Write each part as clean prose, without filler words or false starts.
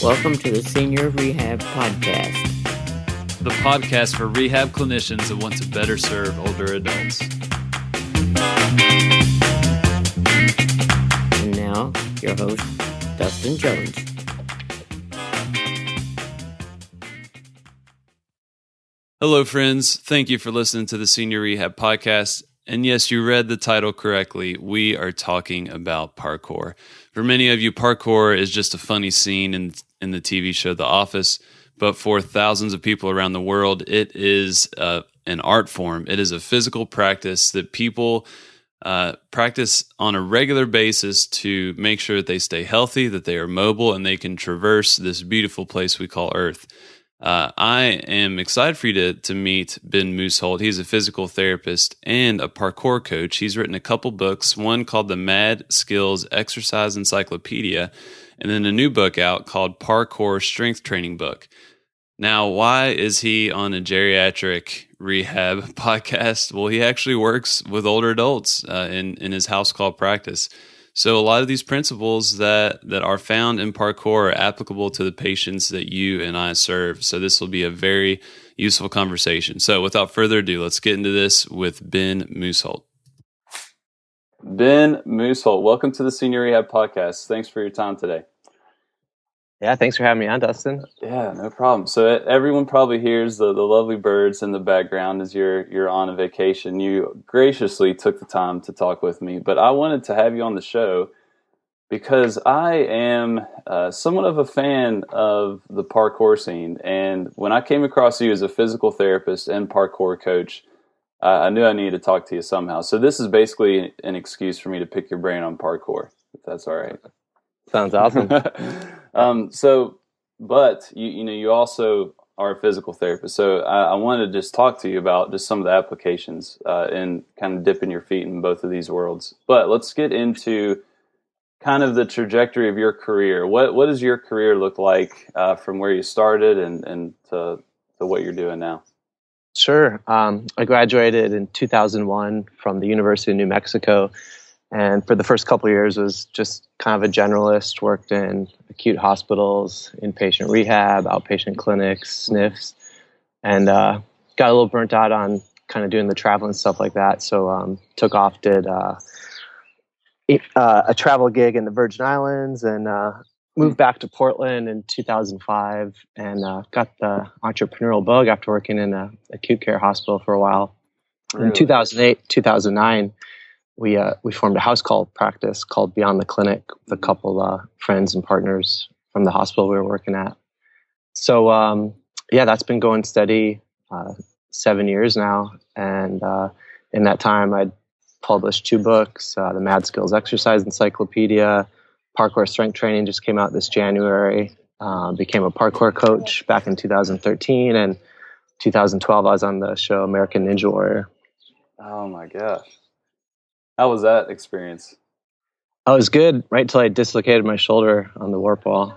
Welcome to the Senior Rehab Podcast. The podcast for rehab clinicians that want to better serve older adults. And now, your host, Dustin Jones. Hello, friends. Thank you for listening to the Senior Rehab Podcast. And yes, you read the title correctly. We are talking about parkour. For many of you, parkour is just a funny scene in the TV show The Office. But for thousands of people around the world, it is an art form. It is a physical practice that people practice on a regular basis to make sure that they stay healthy, that they are mobile, and they can traverse this beautiful place we call Earth. I am excited for you to meet Ben Musholt. He's a physical therapist and a parkour coach. He's written a couple books, one called the Mad Skills Exercise Encyclopedia, and then a new book out called Parkour Strength Training Book. Now, why is he on a geriatric rehab podcast? Well, he actually works with older adults in his house call practice. So a lot of these principles that are found in parkour are applicable to the patients that you and I serve. So this will be a very useful conversation. So without further ado, let's get into this with Ben Musholt. Ben Musholt, welcome to the Senior Rehab Podcast. Thanks for your time today. Yeah, thanks for having me on, Dustin. Yeah, no problem. So everyone probably hears the lovely birds in the background as you're on a vacation. You graciously took the time to talk with me, but I wanted to have you on the show because I am somewhat of a fan of the parkour scene. And when I came across you as a physical therapist and parkour coach, I knew I needed to talk to you somehow. So this is basically an excuse for me to pick your brain on parkour, if that's all right. Sounds awesome. But you also are a physical therapist. So I wanted to just talk to you about just some of the applications and kind of dipping your feet in both of these worlds. But let's get into kind of the trajectory of your career. What does your career look like from where you started and to what you're doing now? Sure. I graduated in 2001 from the University of New Mexico. And for the first couple of years was just kind of a generalist, worked in acute hospitals, inpatient rehab, outpatient clinics, SNFs, and got a little burnt out on kind of doing the travel and stuff like that. So took off, did a travel gig in the Virgin Islands, and moved back to Portland in 2005 and got the entrepreneurial bug after working in an acute care hospital for a while. Really? In 2008, 2009, we formed a house call practice called Beyond the Clinic with a couple friends and partners from the hospital we were working at. So, that's been going steady 7 years now. And in that time, I'd published 2 books, the Mad Skills Exercise Encyclopedia, Parkour Strength Training just came out this January, became a parkour coach back in 2013, and 2012 I was on the show American Ninja Warrior. Oh my gosh. How was that experience? Oh, it was good right until I dislocated my shoulder on the warp wall.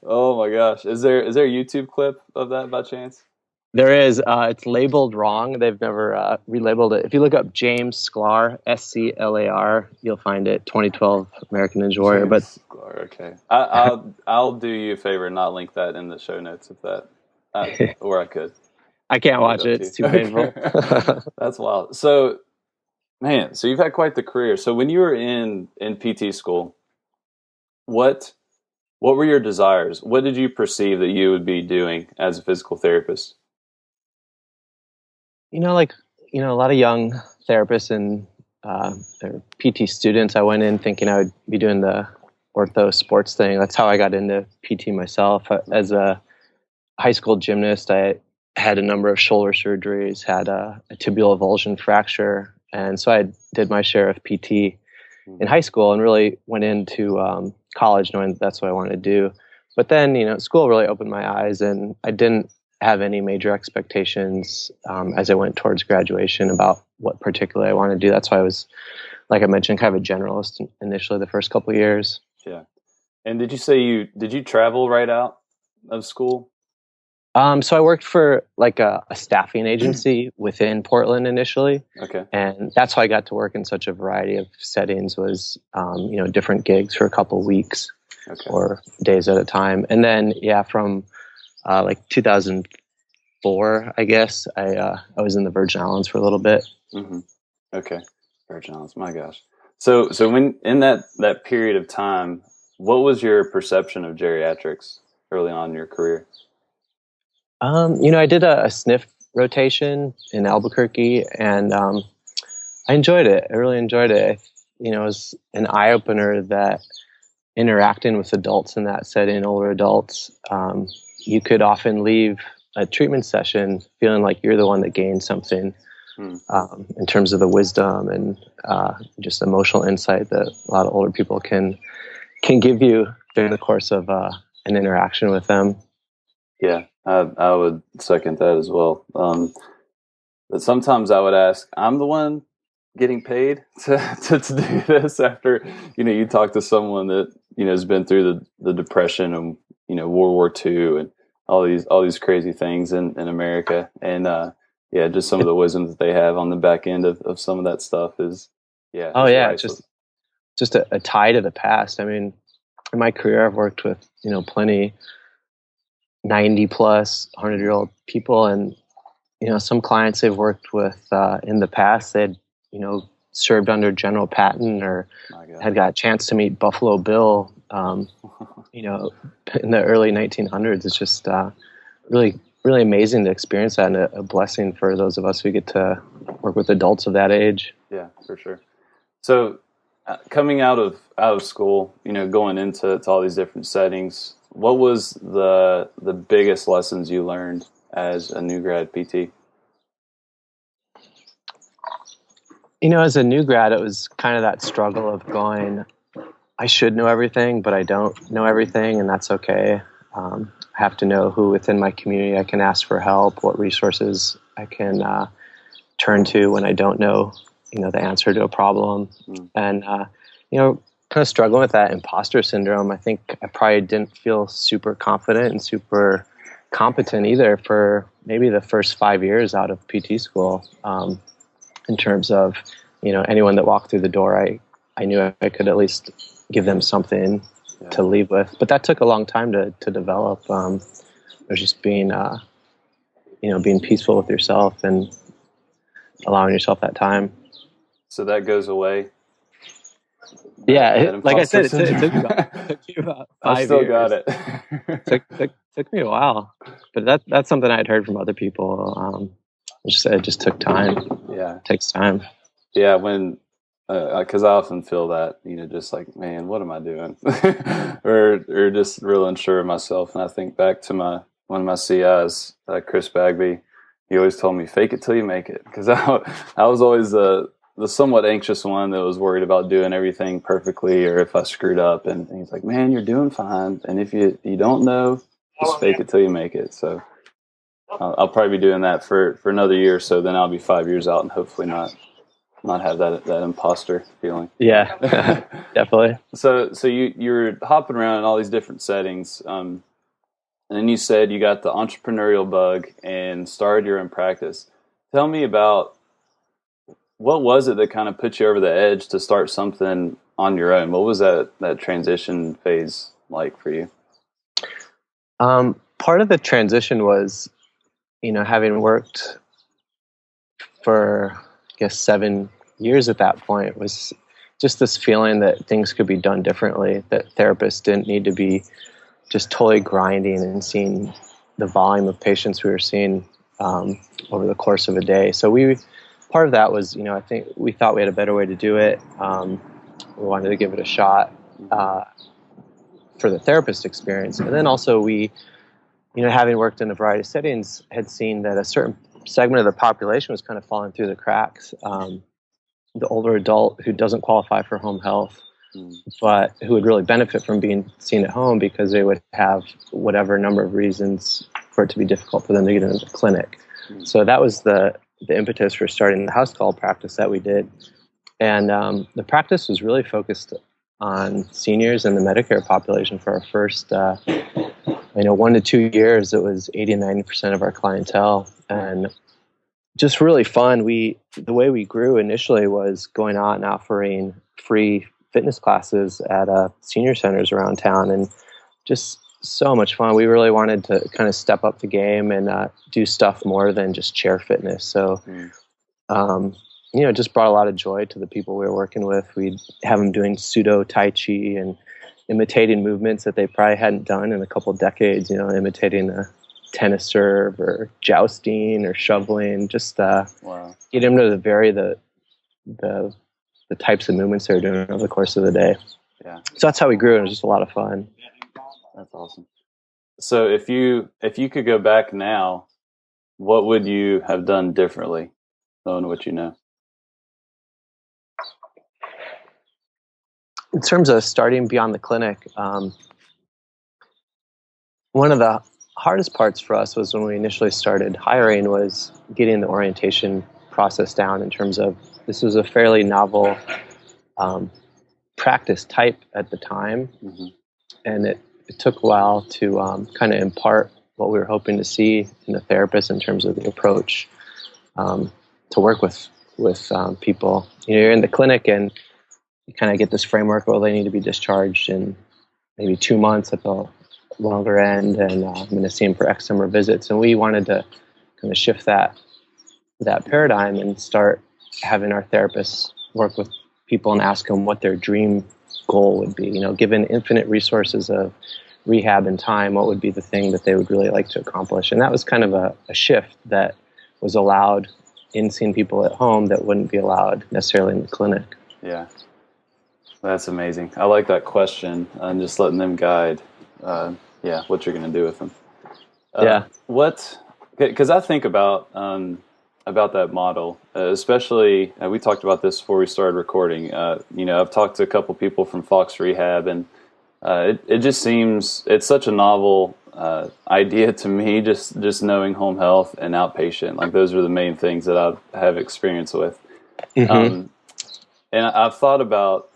Oh my gosh. Is there a YouTube clip of that by chance? There is. It's labeled wrong. They've never relabeled it. If you look up James Sklar, Sclar, you'll find it, 2012 American Ninja Warrior. James but Sklar, okay. I'll do you a favor and not link that in the show notes if that, or I could. I can't watch it. It's too painful. That's wild. So, man, so you've had quite the career. So when you were in PT school, what were your desires? What did you perceive that you would be doing as a physical therapist? A lot of young therapists and PT students, I went in thinking I would be doing the ortho sports thing. That's how I got into PT myself. As a high school gymnast, I had a number of shoulder surgeries, had a tibial avulsion fracture. And so I did my share of PT in high school and really went into college knowing that's what I wanted to do. But then, school really opened my eyes, and I didn't have any major expectations as I went towards graduation about what particularly I wanted to do. That's why I was, like I mentioned, kind of a generalist initially the first couple of years. Yeah. And did you say did you travel right out of school? So I worked for like a staffing agency within Portland initially. Okay. And that's how I got to work in such a variety of settings was, different gigs for a couple of weeks or days at a time. And then, from like 2004, I guess, I was in the Virgin Islands for a little bit. Mm-hmm. Okay. Virgin Islands, my gosh. So when in that period of time, what was your perception of geriatrics early on in your career? I did a sniff rotation in Albuquerque, and I enjoyed it. I really enjoyed it. It was an eye opener that interacting with adults in that setting, older adults, you could often leave a treatment session feeling like you're the one that gained something in terms of the wisdom and just emotional insight that a lot of older people can give you during the course of an interaction with them. Yeah, I would second that as well. But sometimes I would ask, I'm the one getting paid to do this after, you talk to someone that, has been through the Depression and, World War II and all these crazy things in America. And, just some of the wisdom that they have on the back end of some of that stuff is, just a tie to the past. I mean, in my career, I've worked with, plenty 90 plus 100-year-old people. And, some clients they've worked with in the past, they'd, served under General Patton or had got a chance to meet Buffalo Bill, in the early 1900s. It's just really, really amazing to experience that, and a blessing for those of us who get to work with adults of that age. Yeah, for sure. So coming out of school, going into all these different settings, what was the biggest lessons you learned as a new grad PT? As a new grad, it was kind of that struggle of going, I should know everything, but I don't know everything, and that's okay. I have to know who within my community I can ask for help, what resources I can turn to when I don't know, the answer to a problem. And, kind of struggling with that imposter syndrome. I think I probably didn't feel super confident and super competent either for maybe the first 5 years out of PT school. In terms of, anyone that walked through the door, I knew I could at least give them something to leave with. But that took a long time to develop. It was just being, being peaceful with yourself and allowing yourself that time. So that goes away. Yeah, like I said, it took me about 5 years. I still got it. took me a while, but that's something I'd heard from other people. It just took time. Yeah, it takes time. Yeah, when because I often feel that, just like, man, what am I doing? or just real unsure of myself. And I think back to one of my CIs, Chris Bagby. He always told me, "Fake it till you make it," because I was always the somewhat anxious one that was worried about doing everything perfectly or if I screwed up. And he's like, "Man, you're doing fine. And if you don't know, just fake it till you make it." So I'll probably be doing that for another year or so. Then I'll be 5 years out and hopefully not have that imposter feeling. Yeah, definitely. So you're hopping around in all these different settings. And then you said you got the entrepreneurial bug and started your own practice. Tell me about what was it that kind of put you over the edge to start something on your own? What was that transition phase like for you? Part of the transition was, having worked for, I guess, 7 years at that point, was just this feeling that things could be done differently, that therapists didn't need to be just totally grinding and seeing the volume of patients we were seeing over the course of a day. So part of that was, I think we thought we had a better way to do it. We wanted to give it a shot for the therapist experience. And then also we, having worked in a variety of settings, had seen that a certain segment of the population was kind of falling through the cracks. The older adult who doesn't qualify for home health, but who would really benefit from being seen at home because they would have whatever number of reasons for it to be difficult for them to get into the clinic. So that was the impetus for starting the house call practice that we did. And the practice was really focused on seniors and the Medicare population for our first 1 to 2 years, it was 80-90% of our clientele, and just really fun. The way we grew initially was going out and offering free fitness classes at senior centers around town, and just so much fun. We really wanted to kind of step up the game and do stuff more than just chair fitness. So, it just brought a lot of joy to the people we were working with. We'd have them doing pseudo Tai Chi and imitating movements that they probably hadn't done in a couple of decades, imitating a tennis serve or jousting or shoveling, just get them to vary the types of movements they're doing over the course of the day. Yeah. So that's how we grew, and it was just a lot of fun. That's awesome. So if you could go back now, what would you have done differently, knowing what you know? In terms of starting beyond the clinic, one of the hardest parts for us was when we initially started hiring was getting the orientation process down, in terms of this was a fairly novel practice type at the time. And it took a while to kind of impart what we were hoping to see in the therapist in terms of the approach to work with people. You're in the clinic and you kind of get this framework, they need to be discharged in maybe 2 months at the longer end, and I'm going to see them for X number of visits. And we wanted to kind of shift that paradigm and start having our therapists work with people and ask them what their dream goal would be. Given infinite resources of rehab and time, what would be the thing that they would really like to accomplish? And that was kind of a shift that was allowed in seeing people at home that wouldn't be allowed necessarily in the clinic. Yeah. That's amazing. I like that question, and just letting them guide, what you're going to do with them. Because I think about that model, especially, we talked about this before we started recording. I've talked to a couple people from Fox Rehab, and it just seems it's such a novel idea to me. Just knowing home health and outpatient, like those are the main things that I have experience with. And I've thought about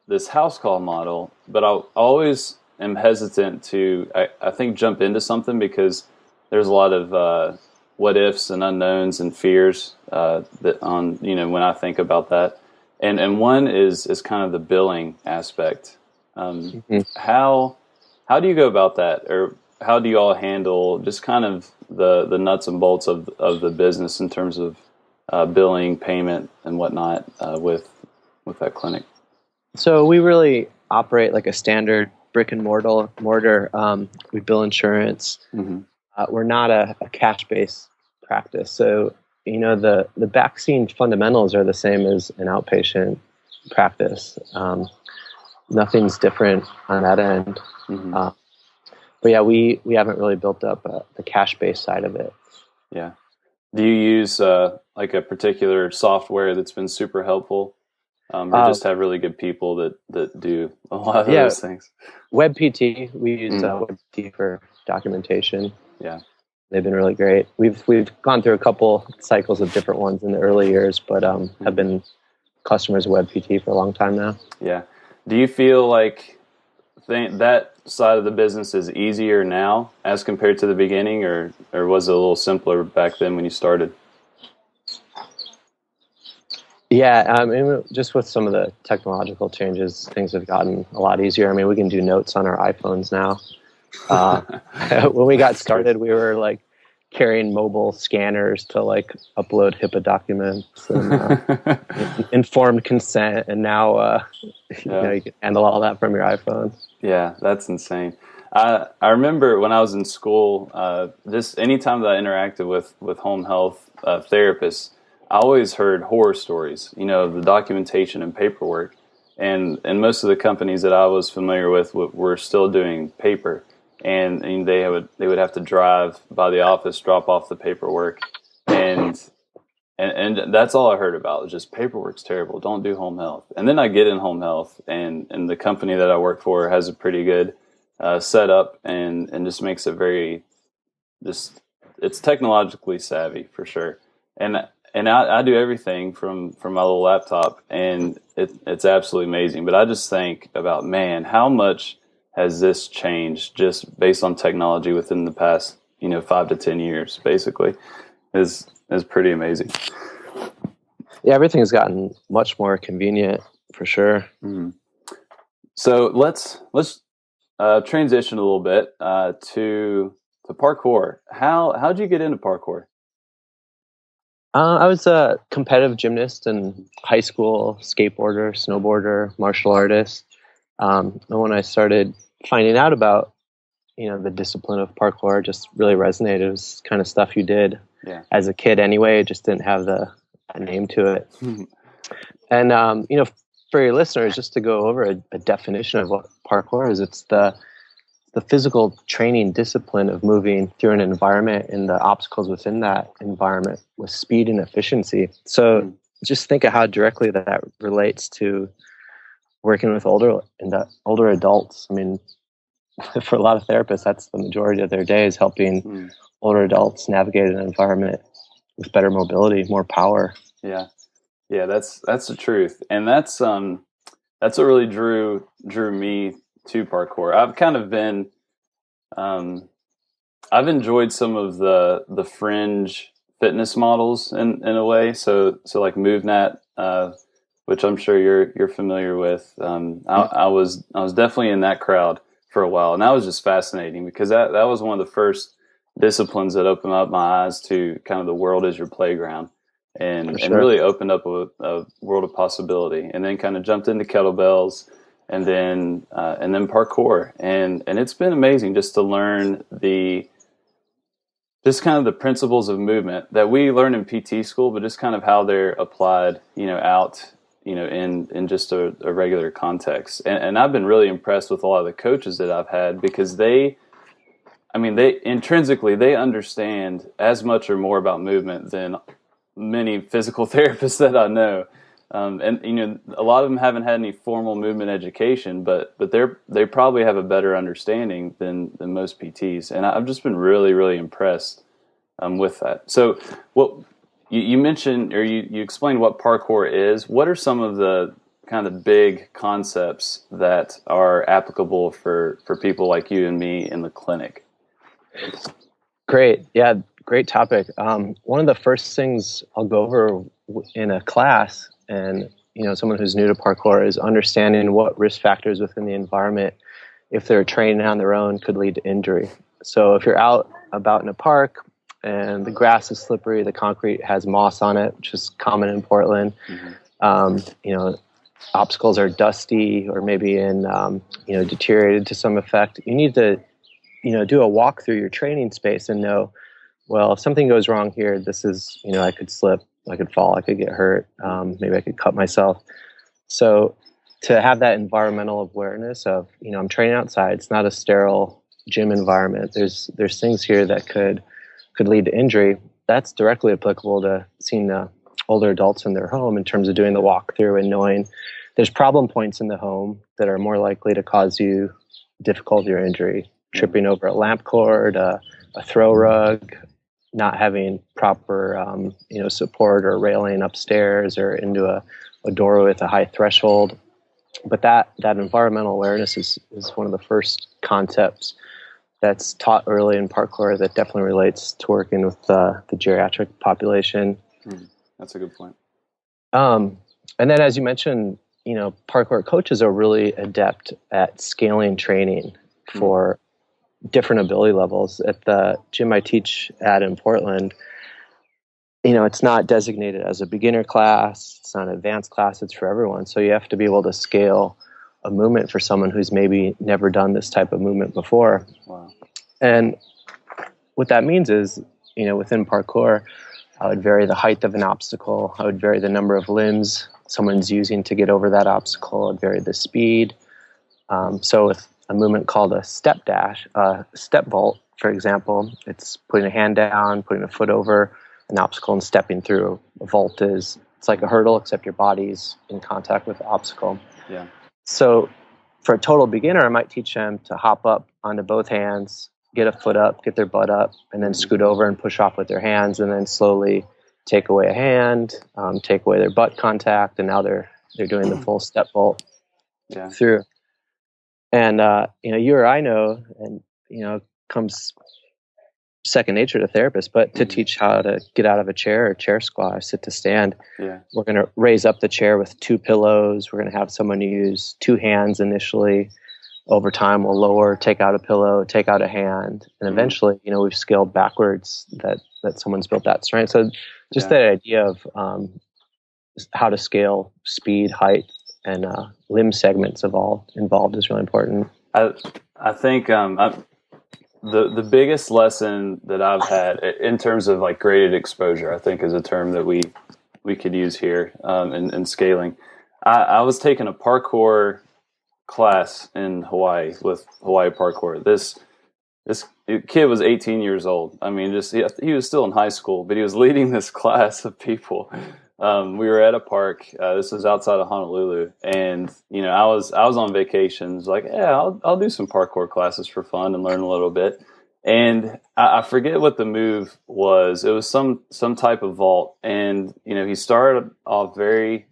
this house call model, but I always am hesitant to, I think, jump into something because there's a lot of what ifs and unknowns and fears when I think about that. And one is kind of the billing aspect. How do you go about that, or how do you all handle just kind of the nuts and bolts of the business in terms of billing, payment, and whatnot with that clinic? So we really operate like a standard brick and mortar. We bill insurance. We're not a cash-based practice. So, the vaccine fundamentals are the same as an outpatient practice. Nothing's different on that end. But yeah, we haven't really built up the cash-based side of it. Yeah. Do you use like a particular software that's been super helpful? Or just have really good people that do a lot of those things? WebPT, we use WebPT for documentation. Yeah. They've been really great. We've gone through a couple cycles of different ones in the early years, but have been customers of WebPT for a long time now. Yeah. Do you feel like that side of the business is easier now as compared to the beginning, or was it a little simpler back then when you started? Yeah, just with some of the technological changes, things have gotten a lot easier. We can do notes on our iPhones now. When we got started, we were like carrying mobile scanners to like upload HIPAA documents and informed consent, and now you can handle all that from your iPhone. Yeah, that's insane. I remember when I was in school, anytime that I interacted with home health therapists, I always heard horror stories, the documentation and paperwork. And most of the companies that I was familiar with were still doing paper. And they would have to drive by the office, drop off the paperwork. And that's all I heard about, was just paperwork's terrible. Don't do home health. And then I get in home health, and the company that I work for has a pretty good setup and just makes it it's technologically savvy for sure. And I do everything from my little laptop, and it's absolutely amazing. But I just think about, man, how much has this changed just based on technology within the past, 5 to 10 years, basically, is pretty amazing. Yeah, everything has gotten much more convenient for sure. Mm-hmm. So let's transition a little bit to parkour. How'd you get into parkour? I was a competitive gymnast in high school, skateboarder, snowboarder, martial artist. And when I started finding out about, the discipline of parkour, just really resonated. It was kind of stuff you did as a kid anyway. It just didn't have a name to it. And, for your listeners, just to go over a definition of what parkour is, it's the physical training discipline of moving through an environment and the obstacles within that environment with speed and efficiency. So just think of how directly that relates to working with older adults. I mean, for a lot of therapists, that's the majority of their day, is helping older adults navigate an environment with better mobility, more power. Yeah, that's the truth, and that's what really drew me to parkour. I've kind of been, I've enjoyed some of the fringe fitness models in a way. So like MoveNet, which I'm sure you're familiar with. I was definitely in that crowd for a while, and that was just fascinating because that was one of the first disciplines that opened up my eyes to kind of the world as your playground, and really opened up a world of possibility. And then kind of jumped into kettlebells, and then parkour, and it's been amazing just to learn just kind of the principles of movement that we learn in PT school, but just kind of how they're applied, out, in just a regular context. And I've been really impressed with a lot of the coaches that I've had, because they intrinsically, they understand as much or more about movement than many physical therapists that I know. And a lot of them haven't had any formal movement education, but they probably have a better understanding than most PTs. And I've just been really, really impressed with that. So, what you mentioned, or you explained what parkour is. What are some of the kind of big concepts that are applicable for people like you and me in the clinic? Great. Yeah, great topic. One of the first things I'll go over in a class, and someone who's new to parkour, is understanding what risk factors within the environment, if they're training on their own, could lead to injury. So if you're out about in a park and the grass is slippery, the concrete has moss on it, which is common in Portland, obstacles are dusty or maybe deteriorated to some effect, you need to do a walk through your training space and know, well, if something goes wrong here, this is, I could slip, I could fall, I could get hurt, maybe I could cut myself. So to have that environmental awareness of, I'm training outside, it's not a sterile gym environment. There's things here that could lead to injury. That's directly applicable to seeing older adults in their home in terms of doing the walkthrough and knowing there's problem points in the home that are more likely to cause you difficulty or injury. Tripping over a lamp cord, a throw rug, not having proper support or railing upstairs or into a doorway with a high threshold. But that environmental awareness is one of the first concepts that's taught early in parkour that definitely relates to working with the geriatric population. That's a good point. And then, as you mentioned, parkour coaches are really adept at scaling training for different ability levels. At the gym I teach at in Portland, it's not designated as a beginner class, it's not an advanced class, it's for everyone. So you have to be able to scale a movement for someone who's maybe never done this type of movement before. Wow. And what that means is, within parkour, I would vary the height of an obstacle, I would vary the number of limbs someone's using to get over that obstacle, I'd vary the speed. So with a movement called a step vault, for example, it's putting a hand down, putting a foot over an obstacle and stepping through. A vault it's like a hurdle, except your body's in contact with the obstacle. Yeah. So for a total beginner, I might teach them to hop up onto both hands, get a foot up, get their butt up, and then scoot over and push off with their hands, and then slowly take away a hand, take away their butt contact, and now they're doing the full step vault through. And you or I know, and comes second nature to therapists, but to teach how to get out of a chair or chair squat or sit to stand. Yeah. We're going to raise up the chair with 2 pillows. We're going to have someone use 2 hands initially. Over time, we'll lower, take out a pillow, take out a hand, and eventually, we've scaled backwards that someone's built that strength. So just that idea of how to scale speed, height, and limb segments involved is really important. I think the biggest lesson that I've had in terms of like graded exposure, I think is a term that we could use here in scaling. I was taking a parkour class in Hawaii with Hawaii Parkour. This kid was 18 years old. I mean, he was still in high school, but he was leading this class of people. We were at a park. This was outside of Honolulu, and I was on vacations. Like, yeah, I'll do some parkour classes for fun and learn a little bit. And I forget what the move was. It was some type of vault, and he started off very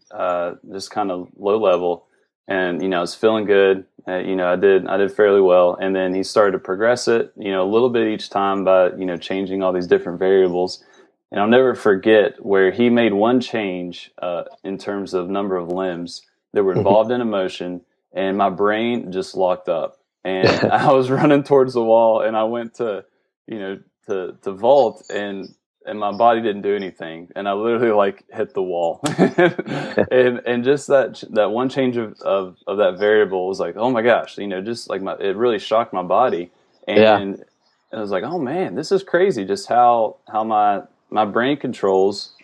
just kind of low level, and I was feeling good. I did fairly well, and then he started to progress it, a little bit each time by changing all these different variables. And I'll never forget where he made one change in terms of number of limbs that were involved in a motion, and my brain just locked up. And I was running towards the wall, and I went to vault, and my body didn't do anything, and I literally like hit the wall. and just that one change of that variable was like, oh my gosh, just like it really shocked my body, and I was like, oh man, this is crazy, just how my brain controls,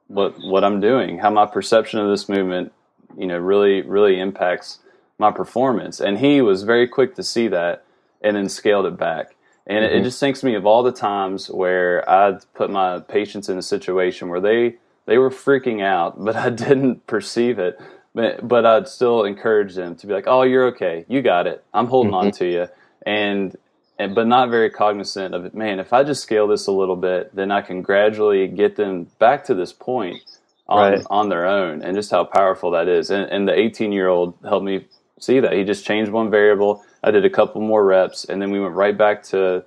what I'm doing, how my perception of this movement, really impacts my performance. And he was very quick to see that and then scaled it back. And it just thinks me of all the times where I'd put my patients in a situation where they were freaking out, but I didn't perceive it. But I'd still encourage them to be like, oh, you're okay. You got it. I'm holding on to you. But not very cognizant of it. Man, if I just scale this a little bit, then I can gradually get them back to this point on their own, and just how powerful that is. And the 18-year-old helped me see that. He just changed one variable. I did a couple more reps, and then we went right back to,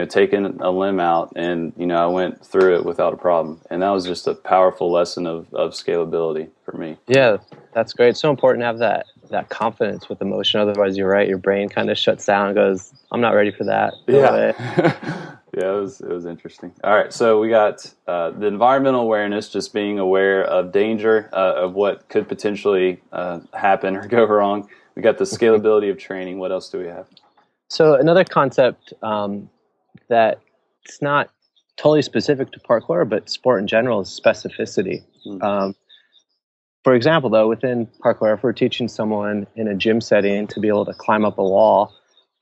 taking a limb out, and, I went through it without a problem. And that was just a powerful lesson of scalability for me. Yeah, that's great. It's so important to have that confidence with emotion. Otherwise, you're right. Your brain kind of shuts down and goes, I'm not ready for that. Yeah, it was interesting. All right, so we got the environmental awareness, just being aware of danger, of what could potentially happen or go wrong. We got the scalability of training. What else do we have? So another concept that it's not totally specific to parkour, but sport in general, is specificity. For example, though, within parkour, if we're teaching someone in a gym setting to be able to climb up a wall,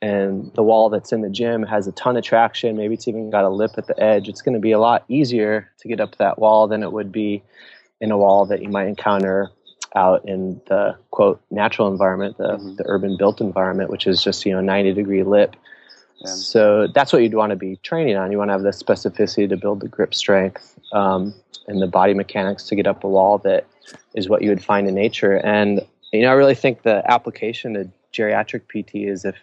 and the wall that's in the gym has a ton of traction, maybe it's even got a lip at the edge, it's going to be a lot easier to get up that wall than it would be in a wall that you might encounter out in the, quote, natural environment, the urban built environment, which is just, 90-degree lip. Yeah. So that's what you'd want to be training on. You want to have the specificity to build the grip strength and the body mechanics to get up a wall that is what you would find in nature. And, I really think the application to geriatric PT is if,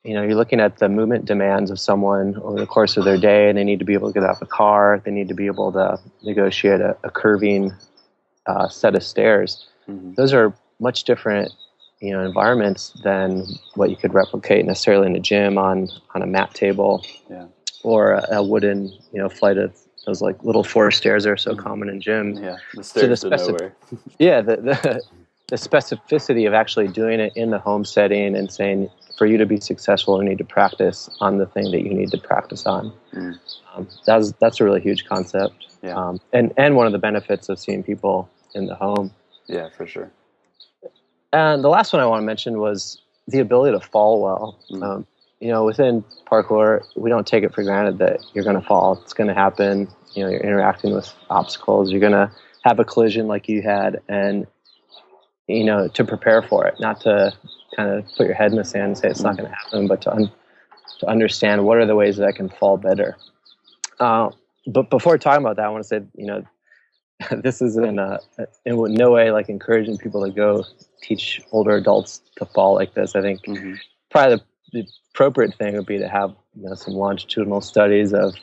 you're looking at the movement demands of someone over the course of their day, and they need to be able to get out of a car, they need to be able to negotiate a curving set of stairs. Those are much different, environments than what you could replicate necessarily in a gym on a mat table, or a wooden, flight of those like little 4 stairs that are so common in gyms. Yeah, the stairs to nowhere. Yeah, the specificity of actually doing it in the home setting and saying, for you to be successful, you need to practice on the thing that you need to practice on. That's a really huge concept. Yeah. And one of the benefits of seeing people in the home. Yeah, for sure. And the last one I want to mention was the ability to fall well. Within parkour, we don't take it for granted that you're going to fall. It's going to happen. You're interacting with obstacles. You're going to have a collision like you had, and to prepare for it, not to kind of put your head in the sand and say it's not going to happen, but to understand what are the ways that I can fall better. But before talking about that, I want to say, this is in no way like encouraging people to go teach older adults to fall like this. I think probably the appropriate thing would be to have some longitudinal studies of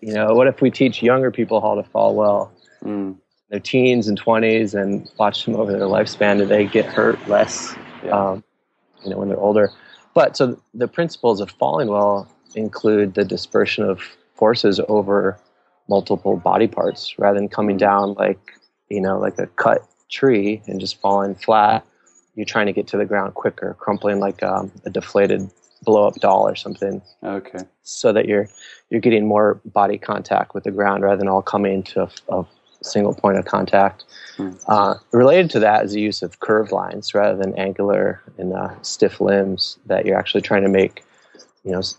what if we teach younger people how to fall well, their teens and 20s, and watch them over their lifespan. Do they get hurt less when they're older? But so the principles of falling well include the dispersion of forces over multiple body parts rather than coming down like a cut tree and just falling flat. You're trying to get to the ground quicker, crumpling like a deflated blow-up doll or something. Okay. So that you're getting more body contact with the ground rather than all coming to a single point of contact. Related to that is the use of curved lines rather than angular and stiff limbs, that you're actually trying to make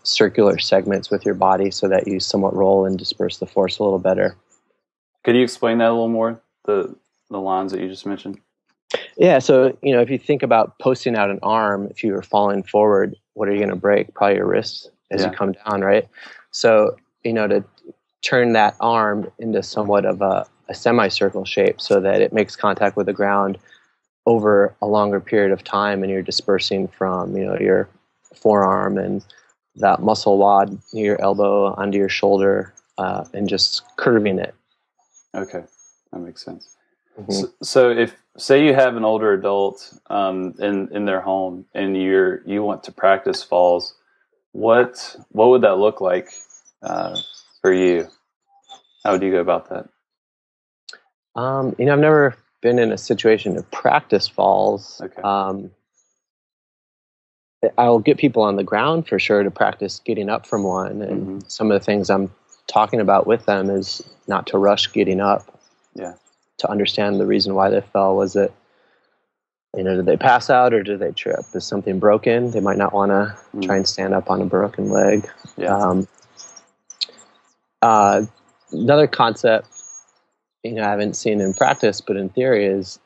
circular segments with your body so that you somewhat roll and disperse the force a little better. Could you explain that a little more, the lines that you just mentioned? Yeah, so if you think about posting out an arm, if you were falling forward, what are you going to break? Probably your wrists as you come down, right? So to turn that arm into somewhat of a semicircle shape so that it makes contact with the ground over a longer period of time, and you're dispersing from your forearm and that muscle wad near your elbow onto your shoulder, and just curving it. Okay, that makes sense. So if, say you have an older adult in their home and you want to practice falls, what would that look like for you? How would you go about that? I've never been in a situation to practice falls. Okay. I'll get people on the ground for sure to practice getting up from one. And some of the things I'm talking about with them is not to rush getting up. Yeah. To understand the reason why they fell. Was it, did they pass out or did they trip? Is something broken? They might not want to try and stand up on a broken leg. Yeah. Another concept, I haven't seen in practice, but in theory is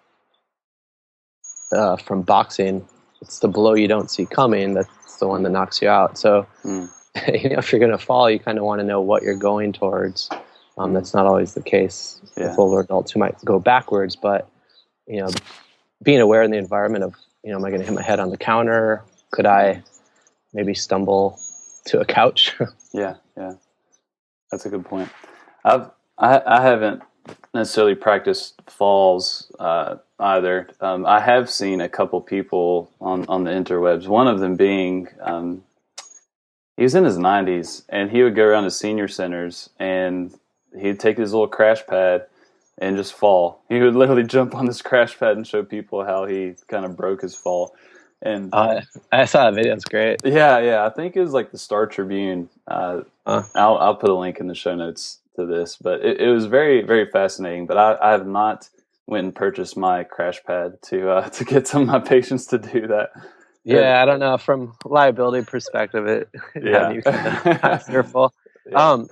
from boxing. It's the blow you don't see coming that's the one that knocks you out. So, if you're going to fall, you kind of want to know what you're going towards. That's not always the case with older adults who might go backwards, but being aware in the environment of am I going to hit my head on the counter? Could I maybe stumble to a couch? Yeah, that's a good point. I haven't necessarily practiced falls either. I have seen a couple people on the interwebs. One of them being he was in his 90s, and he would go around to senior centers and he'd take his little crash pad and just fall. He would literally jump on this crash pad and show people how he kind of broke his fall. And I saw that video. It's great. Yeah. I think it was like the Star Tribune. I'll put a link in the show notes to this, but it was very, very fascinating. But I have not went and purchased my crash pad to get some of my patients to do that. Yeah, I don't know. From liability perspective, you kind fearful. Yeah.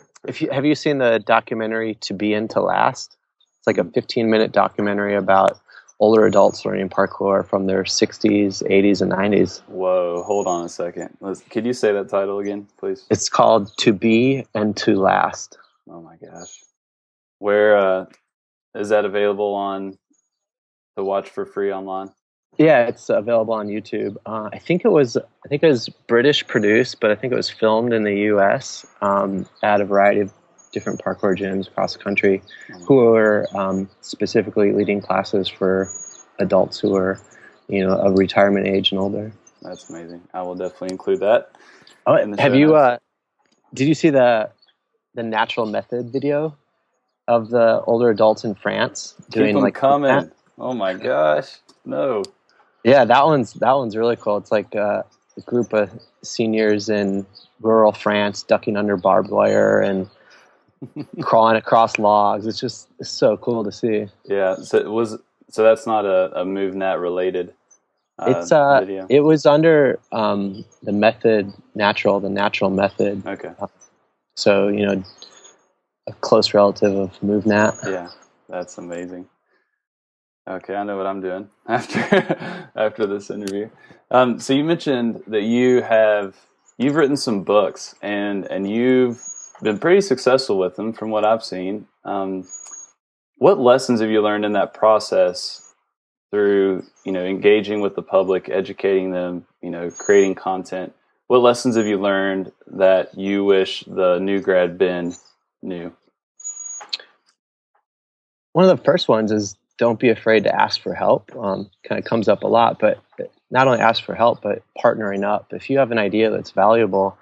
Have you seen the documentary "To Be and to Last"? It's like a 15-minute documentary about older adults learning parkour from their 60s, 80s, and 90s. Whoa, hold on a second. Could you say that title again, please? It's called "To Be and to Last." Oh my gosh. Where is that available to watch for free online? Yeah, it's available on YouTube. I think it was British produced, but I think it was filmed in the U.S. At a variety of different parkour gyms across the country, who were specifically leading classes for adults who are, of retirement age and older. That's amazing. I will definitely include that. Have you? Did you see the natural method video of the older adults in France doing Keep them coming? That? Oh my gosh, no. Yeah, that one's really cool. It's like a group of seniors in rural France ducking under barbed wire and crawling across logs. It's so cool to see. Yeah, so that's not a MoveNat related video. It was under the natural method. Okay. So a close relative of MoveNat. Yeah, that's amazing. Okay, I know what I'm doing after this interview. So you mentioned that you've written some books and you've been pretty successful with them from what I've seen. What lessons have you learned in that process through, engaging with the public, educating them, creating content? What lessons have you learned that you wish the new grad Ben knew? One of the first ones is don't be afraid to ask for help. Kind of comes up a lot, but not only ask for help, but partnering up. If you have an idea that's valuable,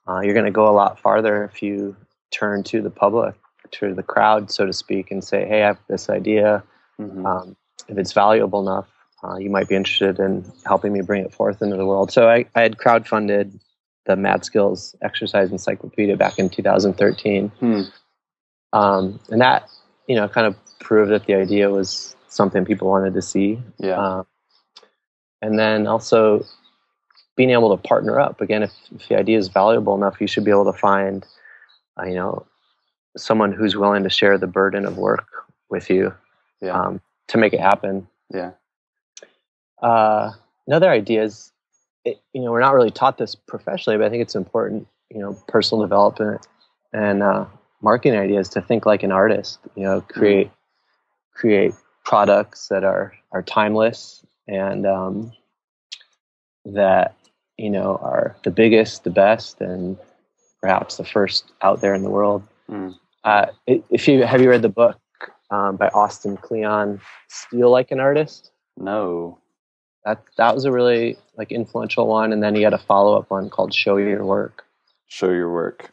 you're going to go a lot farther if you turn to the public, to the crowd, so to speak, and say, hey, I have this idea. Mm-hmm. If it's valuable enough, you might be interested in helping me bring it forth into the world. So I had crowdfunded the Mad Skills Exercise Encyclopedia back in 2013. And that, kind of proved that the idea was something people wanted to see. Yeah. And then also being able to partner up. Again, if the idea is valuable enough, you should be able to find, someone who's willing to share the burden of work with you to make it happen. Yeah. Another idea is, we're not really taught this professionally, but I think it's important, personal development and marketing ideas to think like an artist, create products that are timeless and that, are the biggest, the best, and perhaps the first out there in the world. Have you read the book by Austin Kleon, Steal Like an Artist? No. That was a really influential one, and then he had a follow-up one called Show Your Work. Show Your Work.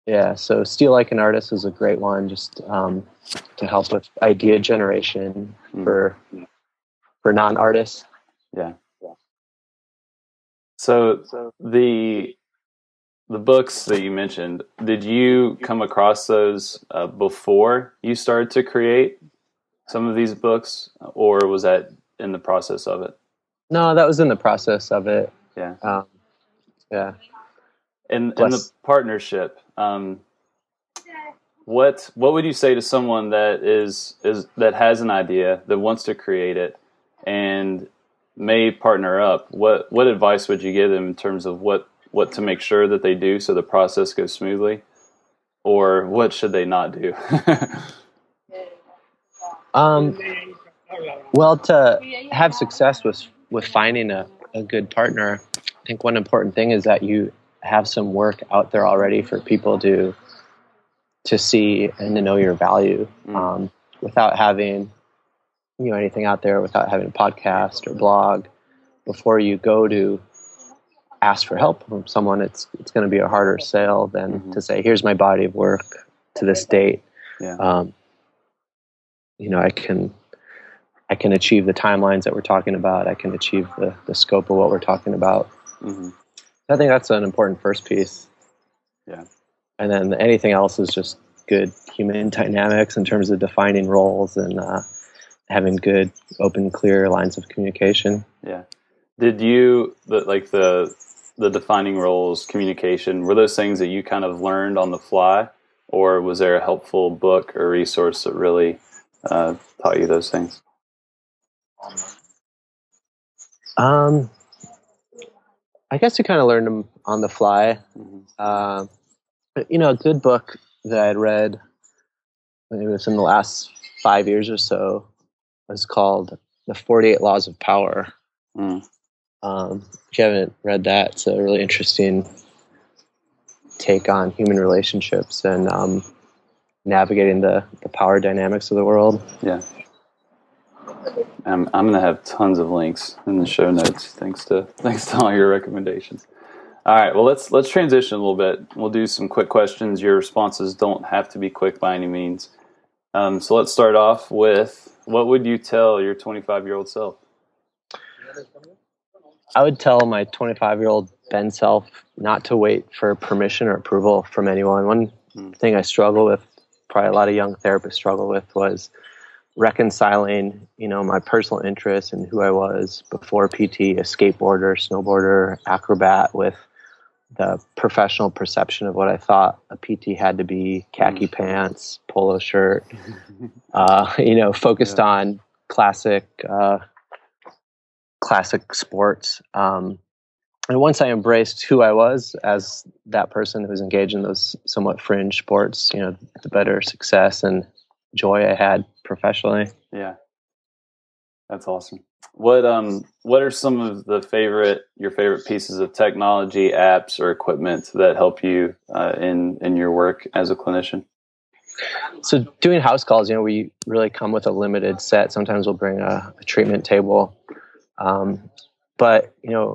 Yeah, so Steal Like an Artist is a great one, just to help with idea generation for non-artists. Yeah. So the books that you mentioned, did you come across those before you started to create some of these books, or was that in the process of it? No, that was in the process of it. Yeah. Yeah. In the partnership, what would you say to someone that that has an idea, that wants to create it and may partner up? What advice would you give them in terms of what to make sure that they do so the process goes smoothly, or what should they not do? Well, to have success with finding a good partner, I think one important thing is that you have some work out there already for people to see and to know your value, without having anything out there, without having a podcast or blog. Before you go to ask for help from someone, it's going to be a harder sale than to say, here's my body of work to this date. Yeah. I can achieve the timelines that we're talking about. I can achieve the scope of what we're talking about. I think that's an important first piece. Yeah. And then anything else is just good human dynamics in terms of defining roles and having good, open, clear lines of communication. Yeah. Did you, the defining roles, communication, were those things that you kind of learned on the fly, or was there a helpful book or resource that really taught you those things? I guess you kind of learned them on the fly. A good book that I'd read, it was in the last 5 years or so, was called The 48 Laws of Power. If you haven't read that, it's a really interesting take on human relationships and navigating the power dynamics of the world. Yeah. I'm going to have tons of links in the show notes. Thanks to all your recommendations. All right. Well, let's transition a little bit. We'll do some quick questions. Your responses don't have to be quick by any means. So let's start off with, what would you tell your 25-year-old self? I would tell my 25-year-old Ben self not to wait for permission or approval from anyone. One thing I struggle with, probably a lot of young therapists struggle with, was reconciling, my personal interests and who I was before PT, a skateboarder, snowboarder, acrobat, with the professional perception of what I thought a PT had to be: khaki pants, polo shirt, focused on classic sports. And once I embraced who I was as that person who was engaged in those somewhat fringe sports, the better success and joy I had professionally. Yeah. That's awesome. What are some of your favorite pieces of technology, apps, or equipment that help you in your work as a clinician? So doing house calls, we really come with a limited set. Sometimes we'll bring a treatment table, but a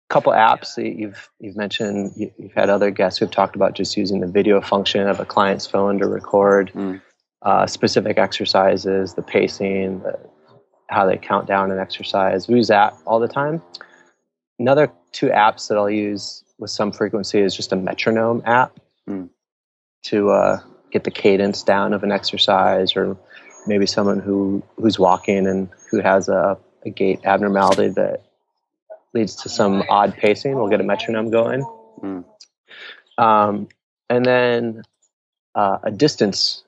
couple apps that you've mentioned. You've had other guests who've talked about just using the video function of a client's phone to record specific exercises, the pacing, how they count down an exercise. We use that all the time. Another two apps that I'll use with some frequency is just a Metronome app to get the cadence down of an exercise, or maybe someone who's walking and who has a gait abnormality that leads to some odd pacing. We'll get a metronome going. And then a distance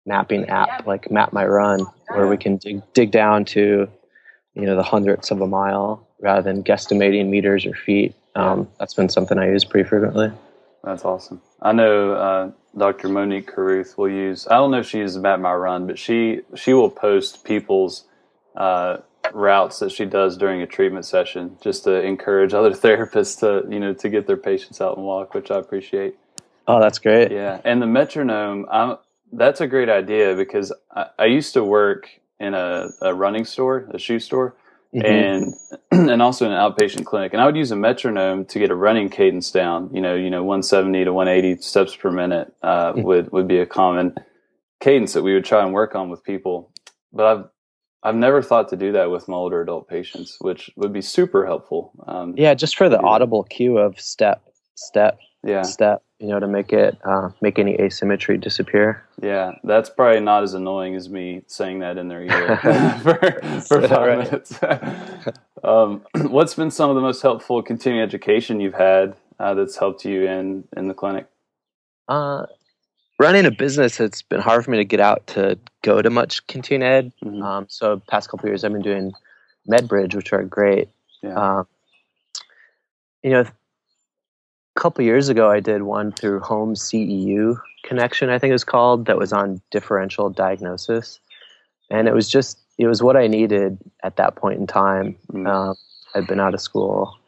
mapping app like Map My Run, where we can dig down to the hundredths of a mile rather than guesstimating meters or feet. That's been something I use pretty frequently. That's awesome. I know Dr. Monique Carruth will use, I don't know if she uses Map My Run, but she will post people's routes that she does during a treatment session just to encourage other therapists to get their patients out and walk, which I appreciate. Oh, that's great. Yeah. And the metronome, that's a great idea, because I used to work in a running store, a shoe store, and also in an outpatient clinic. And I would use a metronome to get a running cadence down. 170 to 180 steps per minute would be a common cadence that we would try and work on with people. But I've never thought to do that with my older adult patients, which would be super helpful. Just for the audible cue of step, step, to make it make any asymmetry disappear. Yeah, that's probably not as annoying as me saying that in their ear for 5 minutes. What's been some of the most helpful continuing education you've had that's helped you in the clinic? Running a business, it's been hard for me to get out to go to much continuing ed. So past couple of years, I've been doing MedBridge, which are great. Yeah. A couple years ago, I did one through Home CEU Connection, I think it was called, that was on differential diagnosis. And it was what I needed at that point in time. I'd been out of school,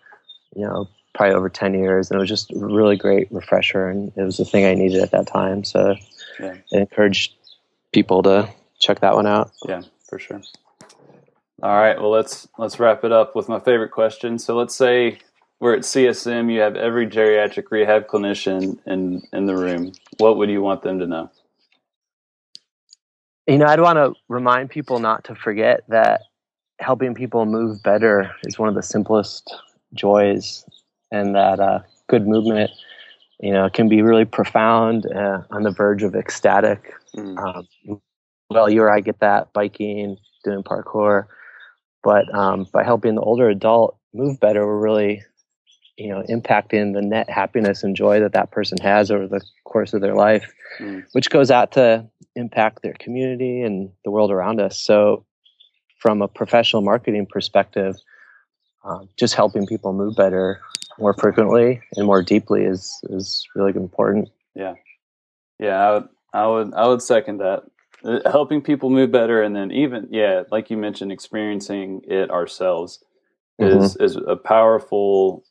probably over 10 years, and it was just a really great refresher, and it was the thing I needed at that time. So I encourage people to check that one out. Yeah, for sure. All right, well, let's wrap it up with my favorite question. So let's say we're at CSM, you have every geriatric rehab clinician in the room. What would you want them to know? I'd want to remind people not to forget that helping people move better is one of the simplest joys, and that good movement, can be really profound, on the verge of ecstatic. Well, you or I get that biking, doing parkour, but by helping the older adult move better, we're really impacting the net happiness and joy that person has over the course of their life, which goes out to impact their community and the world around us. So from a professional marketing perspective, just helping people move better more frequently and more deeply is really important. Yeah, I would second that. Helping people move better, and then even like you mentioned, experiencing it ourselves is a powerful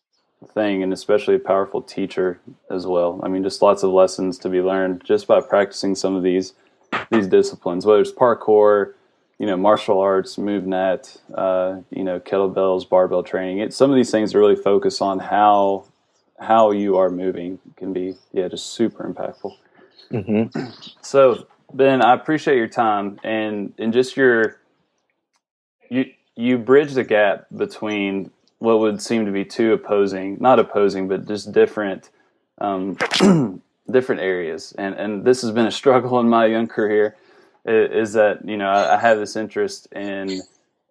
thing, and especially a powerful teacher as well. I mean, just lots of lessons to be learned just by practicing some of these disciplines, whether it's parkour, martial arts, MoveNet, kettlebells, barbell training. Some of these things really focus on how you are moving. Can be just super impactful. So Ben, I appreciate your time and just you bridge the gap between what would seem to be two not opposing, but just different areas. And this has been a struggle in my young career, is that, I have this interest in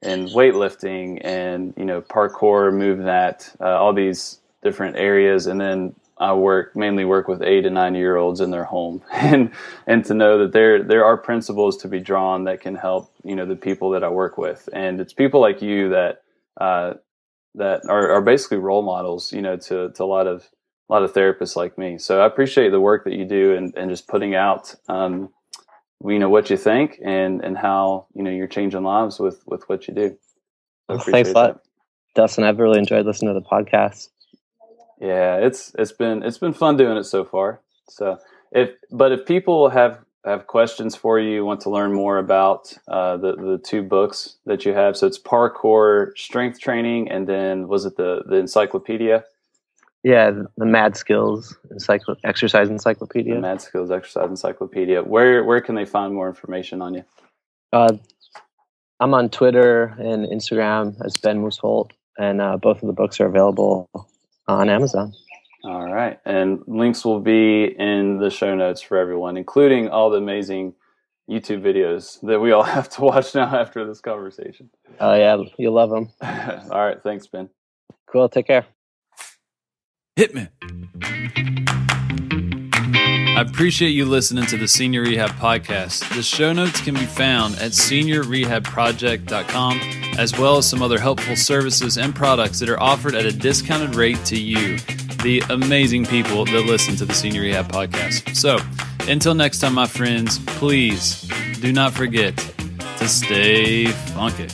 weightlifting and, parkour, MoveNet, all these different areas. And then I mainly work with 8 to 9 year olds in their home, and to know that there are principles to be drawn that can help, the people that I work with. And it's people like you that are basically role models, to a lot of therapists like me. So I appreciate the work that you do and just putting out what you think and how, you're changing lives with what you do. So Thanks a lot, Dustin. I've really enjoyed listening to the podcast. Yeah, it's been fun doing it so far. So if people have questions for you, want to learn more about the two books that you have, so it's Parkour Strength Training, and then was it the encyclopedia? Yeah, the Mad Skills Exercise Encyclopedia. The Mad Skills Exercise Encyclopedia. Where can they find more information on you? I'm on Twitter and Instagram as Ben Musholt, and both of the books are available on Amazon. All right. And links will be in the show notes for everyone, including all the amazing YouTube videos that we all have to watch now after this conversation. Oh, yeah. You'll love them. All right. Thanks, Ben. Cool. Take care. Hit me. I appreciate you listening to the Senior Rehab Podcast. The show notes can be found at seniorrehabproject.com, as well as some other helpful services and products that are offered at a discounted rate to you, the amazing people that listen to the Senior Rehab Podcast. So, until next time, my friends, please do not forget to stay funky.